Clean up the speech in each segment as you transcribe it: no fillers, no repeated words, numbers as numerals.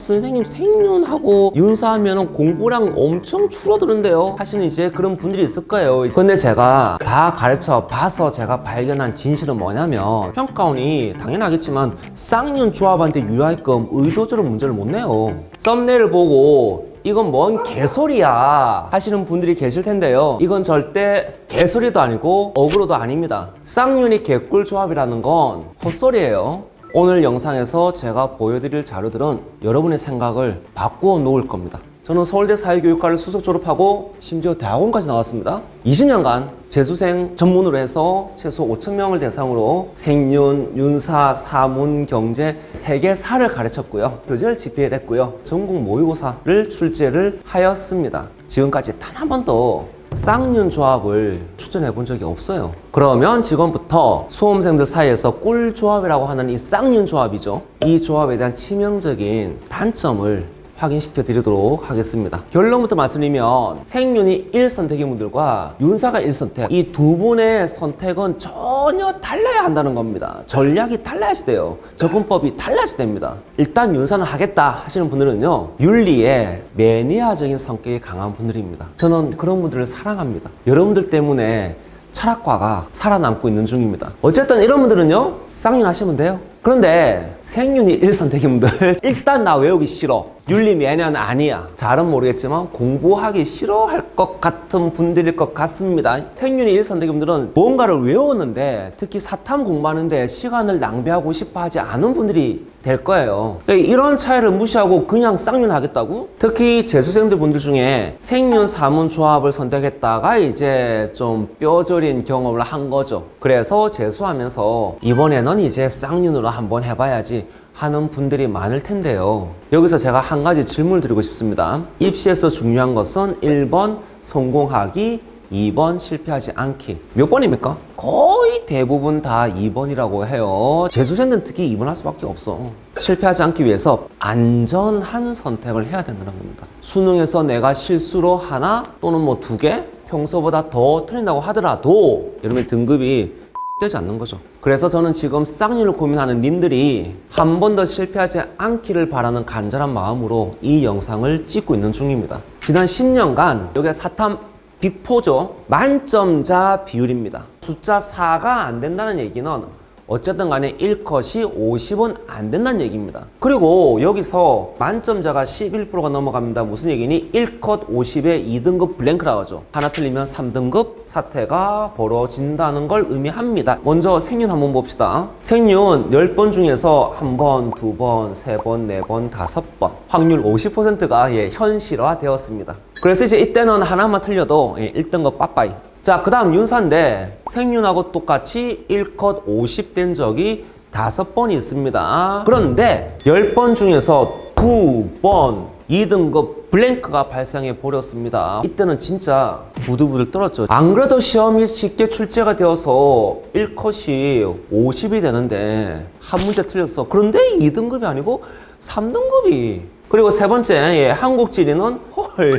선생님 생윤하고 윤사하면 공부량 엄청 줄어드는데요 하시는 이제 그런 분들이 있을 거예요. 근데 제가 다 가르쳐 봐서 제가 발견한 진실은 뭐냐면 평가원이 당연하겠지만 쌍윤 조합한테 유의하게끔 의도적으로 문제를 못 내요. 썸네일을 보고 이건 뭔 개소리야 하시는 분들이 계실 텐데요. 이건 절대 개소리도 아니고 어그로도 아닙니다. 쌍윤이 개꿀 조합이라는 건 헛소리예요. 오늘 영상에서 제가 보여드릴 자료들은 여러분의 생각을 바꾸어 놓을 겁니다. 저는 서울대 사회교육과를 수석 졸업하고 심지어 대학원까지 나왔습니다. 20년간 재수생 전문으로 해서 최소 5,000명을 대상으로 생윤, 윤사, 사문, 경제 3개사를 가르쳤고요. 교재를 집필했고요. 전국 모의고사를 출제를 하였습니다. 지금까지 단 한 번도 쌍윤 조합을 추천해 본 적이 없어요. 그러면 지금부터 수험생들 사이에서 꿀 조합이라고 하는 이 쌍윤 조합이죠. 이 조합에 대한 치명적인 단점을 확인시켜 드리도록 하겠습니다. 결론부터 말씀드리면 생윤이 1선택인 분들과 윤사가 1선택, 이 두 분의 선택은 전혀 달라야 한다는 겁니다. 전략이 달라야지 돼요. 접근법이 달라야지 됩니다. 일단 윤사는 하겠다 하시는 분들은요, 윤리에 매니아적인 성격이 강한 분들입니다. 저는 그런 분들을 사랑합니다. 여러분들 때문에 철학과가 살아남고 있는 중입니다. 어쨌든 이런 분들은요, 쌍윤 하시면 돼요. 그런데 생윤이 1선택인 분들 일단 나 외우기 싫어, 윤리 매니아는 아니야, 잘은 모르겠지만 공부하기 싫어할 것 같은 분들일 것 같습니다. 생윤이 1선택인 분들은 뭔가를 외웠는데 특히 사탐 공부하는데 시간을 낭비하고 싶어 하지 않은 분들이 될 거예요. 이런 차이를 무시하고 그냥 쌍윤 하겠다고? 특히 재수생들 분들 중에 생윤 사문 조합을 선택했다가 이제 좀 뼈저린 경험을 한 거죠. 그래서 재수하면서 이번에는 이제 쌍윤으로 한번 해봐야지 하는 분들이 많을 텐데요. 여기서 제가 한 가지 질문을 드리고 싶습니다. 입시에서 중요한 것은 1번 성공하기, 2번 실패하지 않기. 몇 번입니까? 거의 대부분 다 2번이라고 해요. 재수생들은 특히 2번 할 수밖에 없어. 실패하지 않기 위해서 안전한 선택을 해야 된다는 겁니다. 수능에서 내가 실수로 하나 또는 뭐 2개 평소보다 더 틀린다고 하더라도 여러분의 등급이 되지 않는 거죠. 그래서 저는 지금 쌍윤을 고민하는 님들이 한 번 더 실패하지 않기를 바라는 간절한 마음으로 이 영상을 찍고 있는 중입니다. 지난 10년간 여기가 사탐 빅4죠. 만점자 비율입니다. 숫자 4가 안 된다는 얘기는 어쨌든 간에 1컷이 50은 안 된다는 얘기입니다. 그리고 여기서 만점자가 11%가 넘어갑니다. 무슨 얘기니? 1컷 50에 2등급 블랭크라고 하죠. 하나 틀리면 3등급 사태가 벌어진다는 걸 의미합니다. 먼저 생윤 한번 봅시다. 생윤 10번 중에서 1번, 2번, 3번, 4번, 5번 확률 50%가 현실화 되었습니다. 그래서 이제 이때는 하나만 틀려도 1등급 빠빠이. 자, 그 다음 윤사인데 생윤하고 똑같이 1컷 50 된 적이 5번이 있습니다. 그런데 10번 중에서 2번 2등급 블랭크가 발생해 버렸습니다. 이때는 진짜 부들부들 떨었죠. 안 그래도 시험이 쉽게 출제가 되어서 1컷이 50이 되는데 한 문제 틀렸어. 그런데 2등급이 아니고 3등급이. 그리고 세 번째, 한국지리는 헐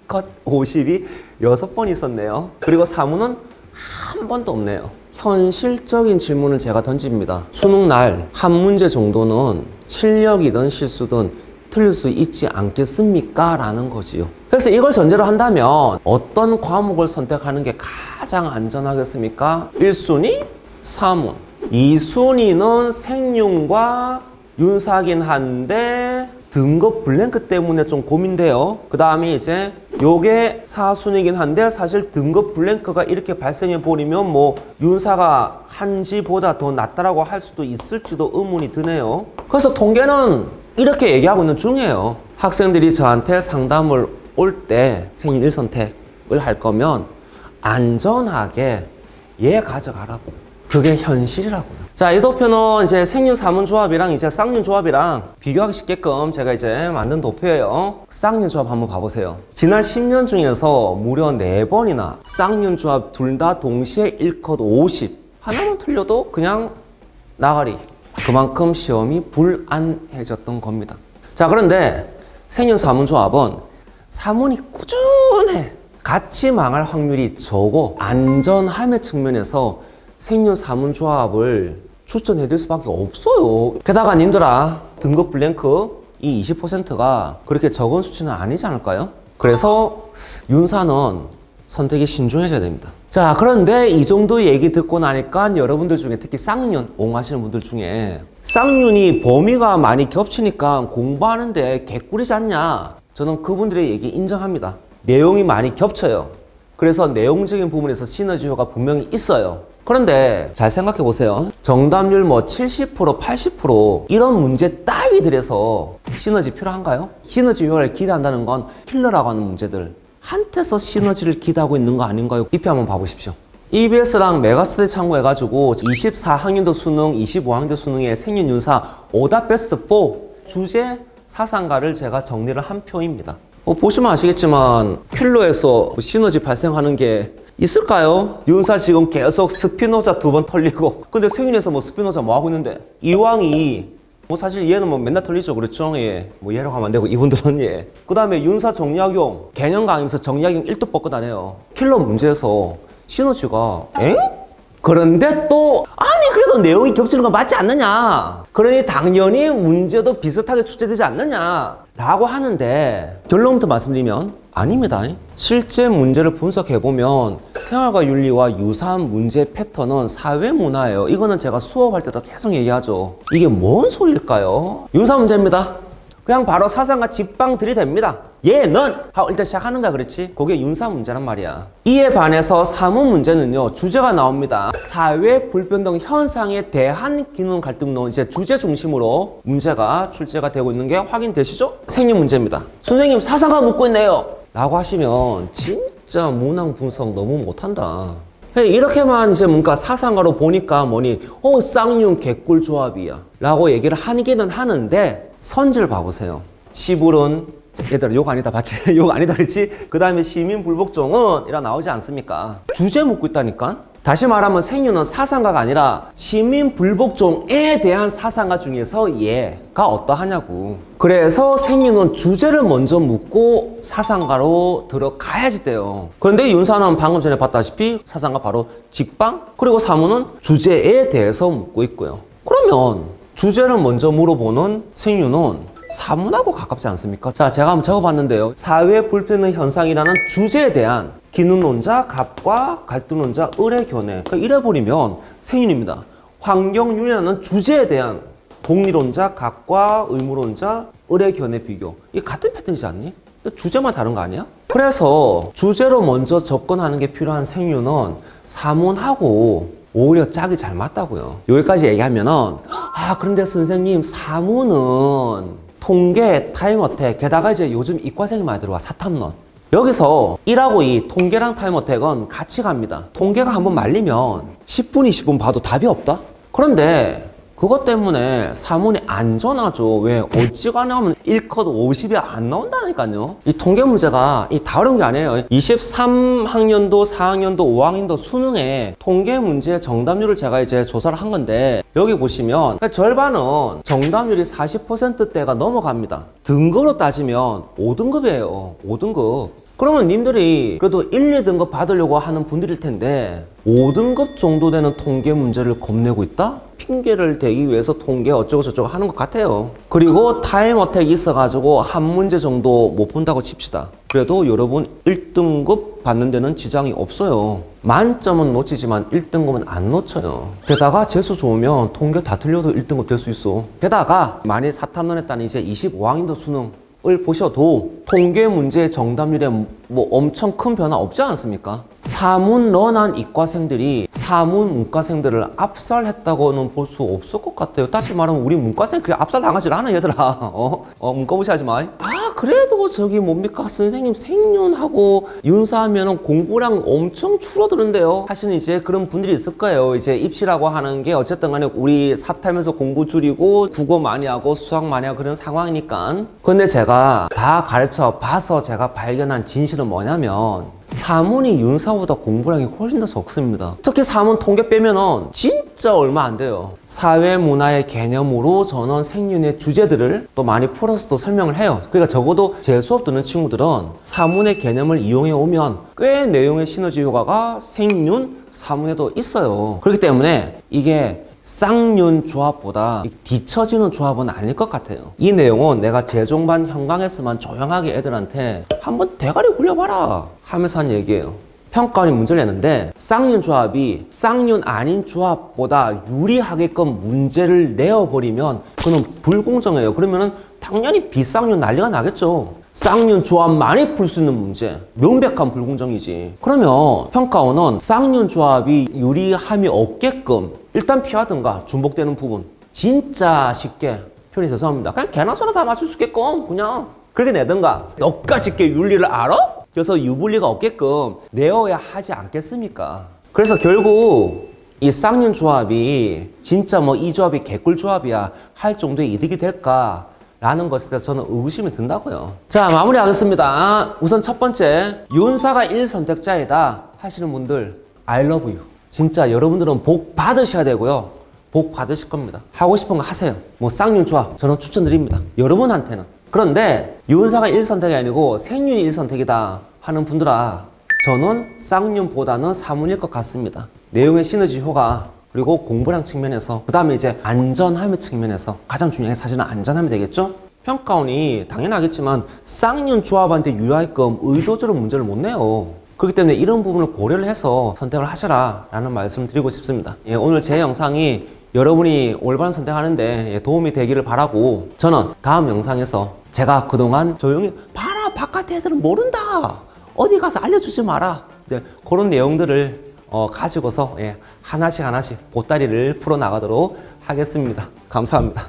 1컷 50이 6번 있었네요. 그리고 사문은 한 번도 없네요. 현실적인 질문을 제가 던집니다. 수능날 한 문제 정도는 실력이든 실수든 틀릴 수 있지 않겠습니까? 라는 거지요. 그래서 이걸 전제로 한다면 어떤 과목을 선택하는 게 가장 안전하겠습니까? 1순위 사문, 2순위는 생윤과 윤사긴 한데 등급 블랭크 때문에 좀 고민돼요. 그 다음에 이제 요게 4순위긴 한데 사실 등급 블랭크가 이렇게 발생해 버리면 뭐 윤사가 한지보다 더 낫다라고 할 수도 있을지도 의문이 드네요. 그래서 통계는 이렇게 얘기하고 있는 중이에요. 학생들이 저한테 상담을 올 때 생윤 1선택을 할 거면 안전하게 얘 가져가라고. 그게 현실이라고요. 자, 이 도표는 이제 생윤 사문 조합이랑 이제 쌍윤 조합이랑 비교하기 쉽게끔 제가 이제 만든 도표예요. 쌍윤 조합 한번 봐보세요. 지난 10년 중에서 무려 4번이나 쌍윤 조합 둘 다 동시에 1컷 50. 하나만 틀려도 그냥 나가리. 그만큼 시험이 불안해졌던 겁니다. 자, 그런데 생윤 사문 조합은 사문이 꾸준해. 같이 망할 확률이 적어. 안전함의 측면에서 생윤 사문 조합을 추천해드릴 수밖에 없어요. 게다가 님들아, 등급 블랭크 이 20%가 그렇게 적은 수치는 아니지 않을까요? 그래서 윤사는 선택이 신중해져야 됩니다. 자, 그런데 이 정도 얘기 듣고 나니까 여러분들 중에 특히 쌍윤 옹하시는 분들 중에 쌍윤이 범위가 많이 겹치니까 공부하는데 개꿀이지 않냐? 저는 그분들의 얘기 인정합니다. 내용이 많이 겹쳐요. 그래서 내용적인 부분에서 시너지 효과가 분명히 있어요. 그런데 잘 생각해 보세요. 정답률 70%, 80% 이런 문제 따위들에서 시너지 필요한가요? 시너지 효과를 기대한다는 건 킬러라고 하는 문제들 한테서 시너지를 기대하고 있는 거 아닌가요? 잎이 한번 봐보십시오. EBS랑 메가스터디 참고해가지고 24학년도 수능, 25학년도 수능의 생윤윤사 오답 베스트 4 주제 사상가를 제가 정리를 한 표입니다. 보시면 아시겠지만 킬러에서 시너지 발생하는 게 있을까요? 윤사 지금 계속 스피노자 2번 털리고 근데 생윤에서 스피노자 뭐 하고 있는데 이왕이 사실 얘는 맨날 털리죠. 그렇죠? 예. 얘라고 하면 안 되고 이분들은 예. 그 다음에 윤사 정약용 개념 강의에서 정약용 1도 뻗고 다녀요. 킬러 문제에서 시너지가 그런데 또 아니 그래도 내용이 겹치는 건 맞지 않느냐, 그러니 당연히 문제도 비슷하게 출제되지 않느냐 라고 하는데 결론부터 말씀드리면 아닙니다. 실제 문제를 분석해보면 생활과 윤리와 유사한 문제 패턴은 사회문화예요. 이거는 제가 수업할 때도 계속 얘기하죠. 이게 뭔 소리일까요? 윤사 문제입니다. 그냥 바로 사상과 직방 들이댑니다. 얘는 하고 일단 시작하는 거야. 그렇지? 그게 윤사 문제란 말이야. 이에 반해서 사문 문제는요, 주제가 나옵니다. 사회 불평등 현상에 대한 기능 갈등론, 이제 주제 중심으로 문제가 출제가 되고 있는 게 확인되시죠? 생리 문제입니다. 선생님 사상가 묻고 있네요 라고 하시면 진짜 문항 분석 너무 못한다. 이렇게만 이제 뭔가 사상가로 보니까 쌍윤 개꿀 조합이야 라고 얘기를 하기는 하는데 선지를 봐보세요. 시불은 얘들아 욕 아니다 봤지? 욕 아니다 그랬지? 그 다음에 시민불복종은 이라 나오지 않습니까? 주제 묻고 있다니까? 다시 말하면 생윤은 사상가가 아니라 시민불복종에 대한 사상가 중에서 얘가 어떠하냐고. 그래서 생윤은 주제를 먼저 묻고 사상가로 들어가야지 돼요. 그런데 윤사는 방금 전에 봤다시피 사상가 바로 직방, 그리고 사문은 주제에 대해서 묻고 있고요. 그러면 주제를 먼저 물어보는 생윤은 사문하고 가깝지 않습니까? 자, 제가 한번 적어봤는데요. 사회 불평등 현상이라는 주제에 대한 기능론자, 갑과 갈등론자, 을의 견해. 그러니까 이래버리면 생윤입니다. 환경윤리라는 주제에 대한 공리론자, 갑과 의무론자, 을의 견해 비교. 이게 같은 패턴이지 않니? 주제만 다른 거 아니야? 그래서 주제로 먼저 접근하는 게 필요한 생윤은 사문하고 오히려 짝이 잘 맞다고요. 여기까지 얘기하면은 그런데 선생님 사문은 통계, 타임어택, 게다가 이제 요즘 이과생이 많이 들어와 사탐론. 여기서 1하고 2 통계랑 타임어택은 같이 갑니다. 통계가 한번 말리면 10분, 20분 봐도 답이 없다? 그런데 그것 때문에 사문이 안전하죠. 왜? 어찌간에 하면 1컷 50이 안 나온다니까요. 이 통계 문제가 다른 게 아니에요. 23학년도, 4학년도, 5학년도 수능에 통계 문제 정답률을 제가 이제 조사를 한 건데 여기 보시면 절반은 정답률이 40%대가 넘어갑니다. 등급으로 따지면 5등급이에요. 5등급. 그러면 님들이 그래도 1, 2등급 받으려고 하는 분들일 텐데 5등급 정도 되는 통계 문제를 겁내고 있다? 핑계를 대기 위해서 통계 어쩌고 저쩌고 하는 것 같아요. 그리고 타임 어택이 있어가지고 한 문제 정도 못 본다고 칩시다. 그래도 여러분 1등급 받는 데는 지장이 없어요. 만점은 놓치지만 1등급은 안 놓쳐요. 게다가 재수 좋으면 통계 다 틀려도 1등급 될 수 있어. 게다가 만일 사탐론 했다는 이제 25학년도 수능 을 보셔도 통계 문제 정답률에 엄청 큰 변화 없지 않습니까? 사문 런한 이과생들이 사문 문과생들을 압살했다고는 볼 수 없을 것 같아요. 다시 말하면 우리 문과생 그래 압살당하질 않아 얘들아. 문과 무시하지 마. 그래도 저기 뭡니까 선생님 생윤하고 윤사하면 공부량 엄청 줄어드는데요. 사실은 이제 그런 분들이 있을 거예요. 이제 입시라고 하는 게 어쨌든 간에 우리 사탐에서 공부 줄이고 국어 많이 하고 수학 많이 하고 그런 상황이니까. 근데 제가 다 가르쳐 봐서 제가 발견한 진실은 뭐냐면 사문이 윤사보다 공부량이 훨씬 더 적습니다. 특히 사문 통계 빼면은 진짜 얼마 안 돼요. 사회 문화의 개념으로 저는 생윤의 주제들을 또 많이 풀어서 또 설명을 해요. 그러니까 적어도 제 수업 듣는 친구들은 사문의 개념을 이용해 오면 꽤 내용의 시너지 효과가 생윤, 사문에도 있어요. 그렇기 때문에 이게 쌍윤 조합보다 뒤처지는 조합은 아닐 것 같아요. 이 내용은 내가 재종반 현강에서만 조용하게 애들한테 한번 대가리 굴려봐라 하면서 한 얘기예요. 평가원이 문제를 냈는데 쌍윤 조합이 쌍윤 아닌 조합보다 유리하게끔 문제를 내어버리면 그건 불공정해요. 그러면은 당연히 비쌍윤 난리가 나겠죠. 쌍윤 조합만이 풀 수 있는 문제, 명백한 불공정이지. 그러면 평가원은 쌍윤 조합이 유리함이 없게끔 일단 피하든가 중복되는 부분 진짜 쉽게 표현이 죄송합니다. 그냥 개나 소나 다 맞출 수 있게끔 그냥 그렇게 내든가. 너까짓 게 윤리를 알아? 그래서 유불리가 없게끔 내어야 하지 않겠습니까? 그래서 결국 이 쌍윤 조합이 진짜 뭐 이 조합이 개꿀 조합이야 할 정도의 이득이 될까? 라는 것에 대해서 저는 의구심이 든다고요. 자, 마무리하겠습니다. 우선 첫 번째, 윤사가 1선택자이다 하시는 분들 I love you. 진짜 여러분들은 복 받으셔야 되고요. 복 받으실 겁니다. 하고 싶은 거 하세요. 뭐 쌍윤 조합 저는 추천드립니다. 여러분한테는. 그런데 윤사가 1선택이 아니고 생윤이 1선택이다 하는 분들아, 저는 쌍윤보다는 사문일 것 같습니다. 내용의 시너지 효과, 그리고 공부량 측면에서, 그 다음에 이제 안전함의 측면에서 가장 중요한 게 사실은 안전함이 되겠죠? 평가원이 당연하겠지만 쌍윤 조합한테 유리하게끔 의도적으로 문제를 못 내요. 그렇기 때문에 이런 부분을 고려를 해서 선택을 하셔라 라는 말씀을 드리고 싶습니다. 예, 오늘 제 영상이 여러분이 올바른 선택하는데 도움이 되기를 바라고, 저는 다음 영상에서 제가 그동안 조용히 봐라 바깥에 애들은 모른다 어디 가서 알려주지 마라 이제 그런 내용들을 가지고서 하나씩 보따리를 풀어나가도록 하겠습니다. 감사합니다.